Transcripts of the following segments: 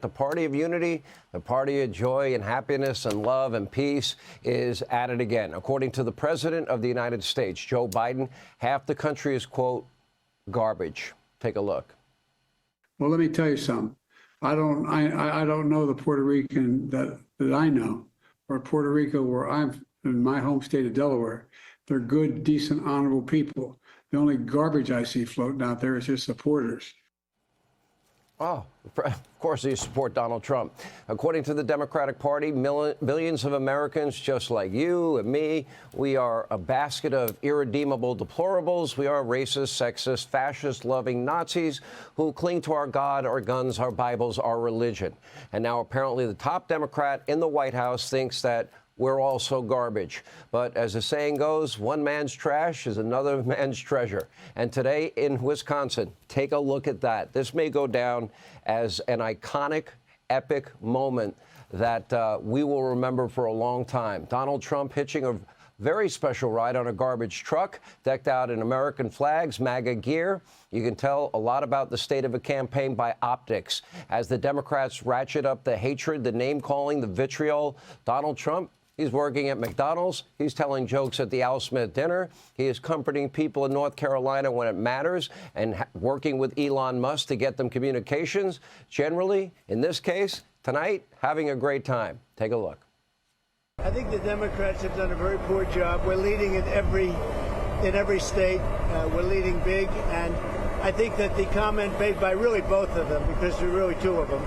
The party of unity, the party of joy and happiness and love and peace is at it again. According to the President of the United States, Joe Biden, half the country is, quote, garbage. Take a look. Well, let me tell you something. I don't know the Puerto Rican that I know, or Puerto Rico, where I'm in my home state of Delaware. They're good, decent, honorable people. The only garbage I see floating out there is his supporters. Oh, of course you support Donald Trump. According to the Democratic Party, billions of Americans, just like you and me, we are a basket of irredeemable deplorables. We are racist, sexist, fascist-loving Nazis who cling to our God, our guns, our Bibles, our religion. And now apparently the top Democrat in the White House thinks that we're also garbage. But as the saying goes, one man's trash is another man's treasure. And today in Wisconsin, take a look at that. This may go down as an iconic, epic moment that we will remember for a long time. Donald Trump hitching a very special ride on a garbage truck decked out in American flags, MAGA gear. You can tell a lot about the state of a campaign by optics. As the Democrats ratchet up the hatred, the name-calling, the vitriol, Donald Trump, he's working at McDonald's. He's telling jokes at the Al Smith dinner. He is comforting people in North Carolina when it matters and working with Elon Musk to get them communications. Generally, in this case, tonight, having a great time. Take a look. I think the Democrats have done a very poor job. We're leading in every state. We're leading big. And I think that the comment made by really both of them, because there are really two of them,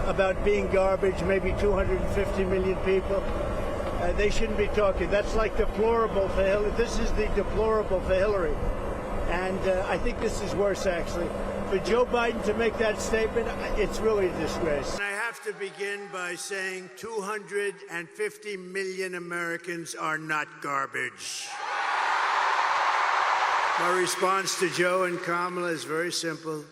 about being garbage, maybe 250 million people, they shouldn't be talking. That's like deplorable for Hillary. This is the deplorable for Hillary. And I think this is worse, actually. For Joe Biden to make that statement, it's really a disgrace. And I have to begin by saying 250 million Americans are not garbage. My response to Joe and Kamala is very simple.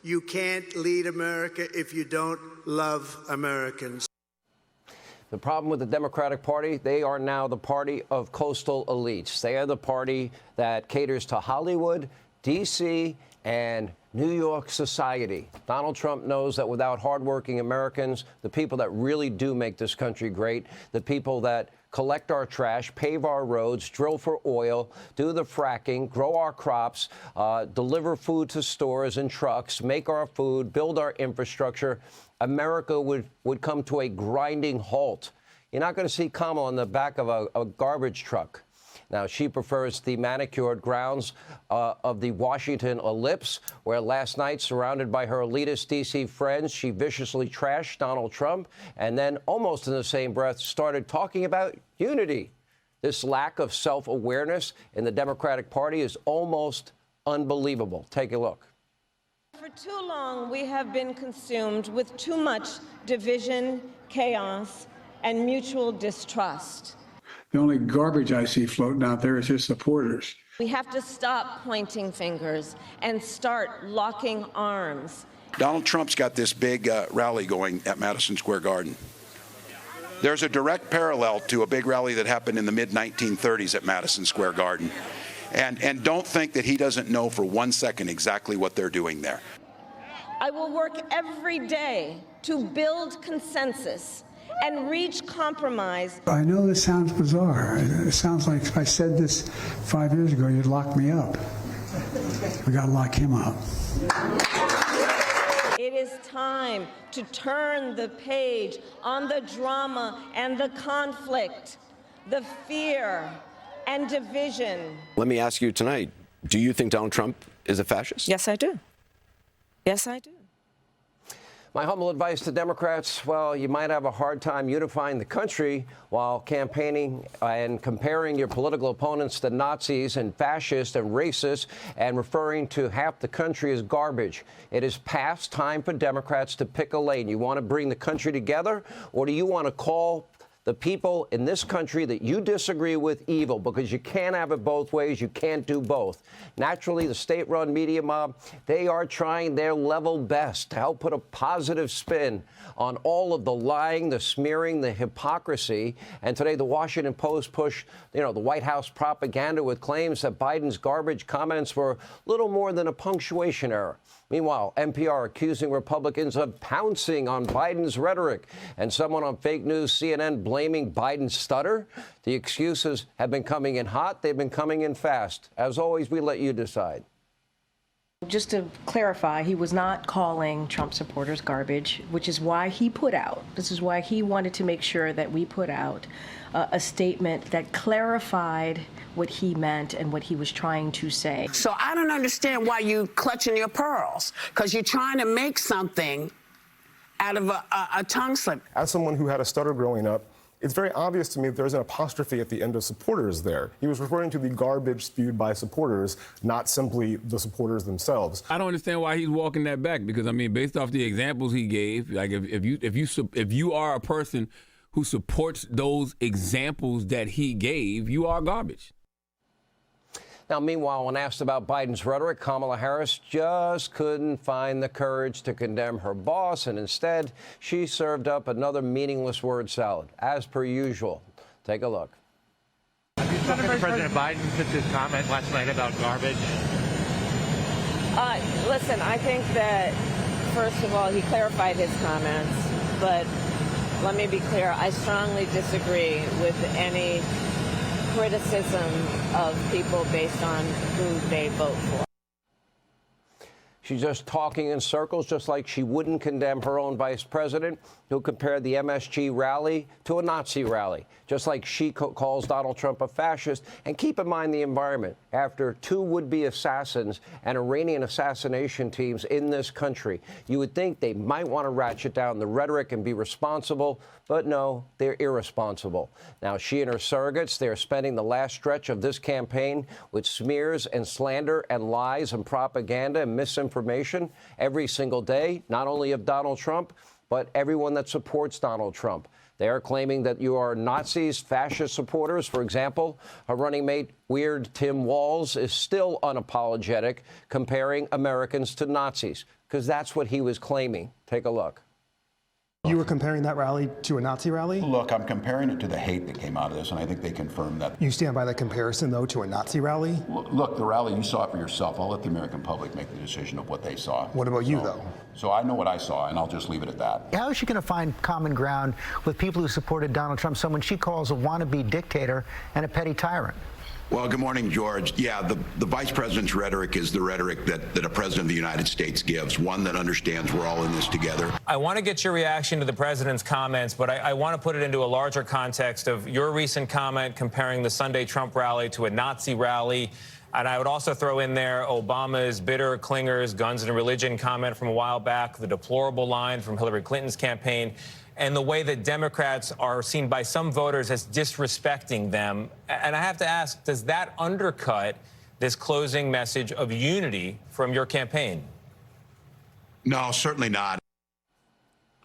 You can't lead America if you don't love Americans. The problem with the Democratic Party, they are now the party of coastal elites. They are the party that caters to Hollywood, D.C., and New York society. Donald Trump knows that without hardworking Americans, the people that really do make this country great, the people that collect our trash, pave our roads, drill for oil, do the fracking, grow our crops, deliver food to stores and trucks, make our food, build our infrastructure, America would come to a grinding halt. You're not going to see Kamala on the back of a garbage truck. Now, she prefers the manicured grounds of the Washington Ellipse, where last night, surrounded by her elitist D.C. friends, she viciously trashed Donald Trump and then, almost in the same breath, started talking about unity. This lack of self-awareness in the Democratic Party is almost unbelievable. Take a look. For too long, we have been consumed with too much division, chaos, and mutual distrust. The only garbage I see floating out there is his supporters. We have to stop pointing fingers and start locking arms. Donald Trump's got this big rally going at Madison Square Garden. There's a direct parallel to a big rally that happened in the mid-1930s at Madison Square Garden. And don't think that he doesn't know for 1 second exactly what they're doing there. I will work every day to build consensus and reach compromise. I know this sounds bizarre. It sounds like if I said this 5 years ago, you'd lock me up. We got to lock him up. It is time to turn the page on the drama and the conflict, the fear and division. Let me ask you tonight, do you think Donald Trump is a fascist? Yes, I do. Yes, I do. My humble advice to Democrats, well, you might have a hard time unifying the country while campaigning and comparing your political opponents to Nazis and fascists and racists and referring to half the country as garbage. It is past time for Democrats to pick a lane. You want to bring the country together, or do you want to call the people in this country that you disagree with evil? Because you can't have it both ways. You can't do both. Naturally, the state-run media mob, they are trying their level best to help put a positive spin on all of the lying, the smearing, the hypocrisy. And today, the Washington Post pushed, the White House propaganda with claims that Biden's garbage comments were little more than a punctuation error. Meanwhile, NPR accusing Republicans of pouncing on Biden's rhetoric, and someone on fake news CNN blaming Biden's stutter. The excuses have been coming in hot. They've been coming in fast. As always, we let you decide. Just to clarify, he was not calling Trump supporters garbage, which is why he put out, this is why he wanted to make sure that we put out a statement that clarified what he meant and what he was trying to say. So I don't understand why you clutching your pearls, because you're trying to make something out of a tongue slip. As someone who had a stutter growing up, it's very obvious to me that there's an apostrophe at the end of supporters there. He was referring to the garbage spewed by supporters, not simply the supporters themselves. I don't understand why he's walking that back, because, I mean, based off the examples he gave, like if you are a person who supports those examples that he gave, you are garbage. Now, meanwhile, when asked about Biden's rhetoric, Kamala Harris just couldn't find the courage to condemn her boss, and instead, she served up another meaningless word salad, as per usual. Take a look. Have you spoken to President Biden since his comment last night about garbage? Listen, I think that, first of all, he clarified his comments, but let me be clear, I strongly disagree with any criticism of people based on who they vote for. She's just talking in circles, just like she wouldn't condemn her own vice president, who compared the MSG rally to a Nazi rally, just like she calls Donald Trump a fascist. And keep in mind the environment. After two would-be assassins and Iranian assassination teams in this country, you would think they might want to ratchet down the rhetoric and be responsible, but no, they're irresponsible. Now, she and her surrogates, they're spending the last stretch of this campaign with smears and slander and lies and propaganda and misinformation every single day, not only of Donald Trump, but everyone that supports Donald Trump. They are claiming that you are Nazis, fascist supporters. For example, her running mate, Weird Tim Walz, is still unapologetic, comparing Americans to Nazis, because that's what he was claiming. Take a look. You were comparing that rally to a Nazi rally? Look, I'm comparing it to the hate that came out of this, and I think they confirmed that. You stand by that comparison, though, to a Nazi rally? Look, the rally, you saw it for yourself. I'll let the American public make the decision of what they saw. What about you, though? So I know what I saw, and I'll just leave it at that. How is she going to find common ground with people who supported Donald Trump, someone she calls a wannabe dictator and a petty tyrant? Well, good morning, George. Yeah, the vice president's rhetoric is the rhetoric that a president of the United States gives, one that understands we're all in this together. I want to get your reaction to the president's comments, but I want to put it into a larger context of your recent comment comparing the Sunday Trump rally to a Nazi rally. And I would also throw in there Obama's bitter clingers, guns and religion comment from a while back, the deplorable line from Hillary Clinton's campaign, and the way that Democrats are seen by some voters as disrespecting them. And I have to ask, does that undercut this closing message of unity from your campaign? No, certainly not.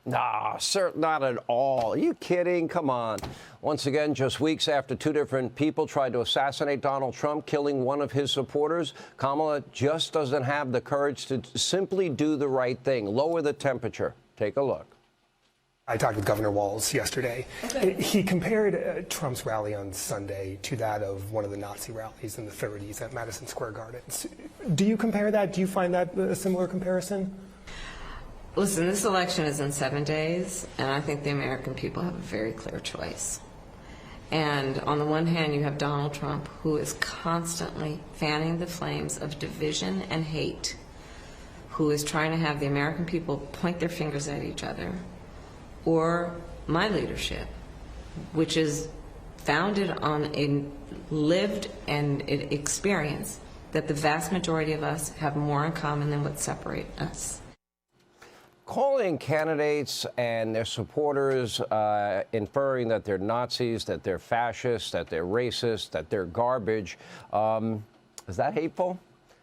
Nah, not at all. Are you kidding? Come on. Once again, just weeks after two different people tried to assassinate Donald Trump, killing one of his supporters, Kamala just doesn't have the courage to simply do the right thing, lower the temperature. Take a look. I talked with Governor Walz yesterday. Okay. He compared Trump's rally on Sunday to that of one of the Nazi rallies in the 30s at Madison Square Garden. Do you compare that? Do you find that a similar comparison? Listen, this election is in 7 days, and I think the American people have a very clear choice. And on the one hand, you have Donald Trump, who is constantly fanning the flames of division and hate, who is trying to have the American people point their fingers at each other, or my leadership, which is founded on a lived and experience that the vast majority of us have more in common than what separates us. Calling candidates and their supporters, inferring that they're Nazis, that they're fascists, that they're racist, that they're garbage, is that hateful?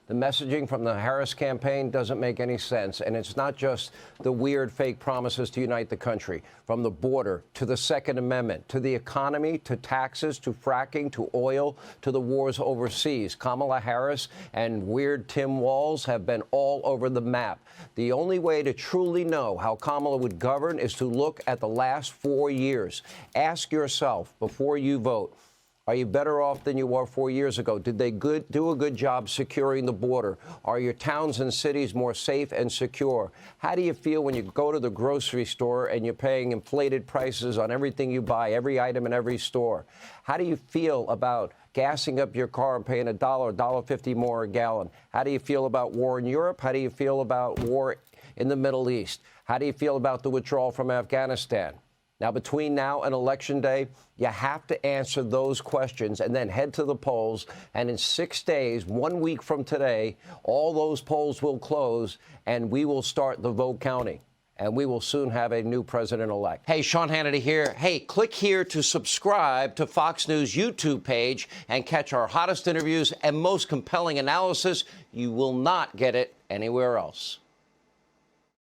The messaging from the Harris campaign doesn't make any sense. And it's not just the weird fake promises to unite the country, from the border to the Second Amendment, to the economy, to taxes, to fracking, to oil, to the wars overseas. Kamala Harris and weird Tim Walz have been all over the map. The only way to truly know how Kamala would govern is to look at the last 4 years. Ask yourself before you vote, Are you better off than you were 4 years ago? Did they do a good job securing the border? Are your towns and cities more safe and secure? How do you feel when you go to the grocery store and you're paying inflated prices on everything you buy, every item in every store? How do you feel about gassing up your car and paying $1.50 more a gallon? How do you feel about war in Europe? How do you feel about war in the Middle East? How do you feel about the withdrawal from Afghanistan? Now, between now and Election Day, you have to answer those questions and then head to the polls. And in 6 days, 1 week from today, all those polls will close and we will start the vote counting. And we will soon have a new president-elect. Hey, Sean Hannity here. Hey, click here to subscribe to Fox News YouTube page and catch our hottest interviews and most compelling analysis. You will not get it anywhere else.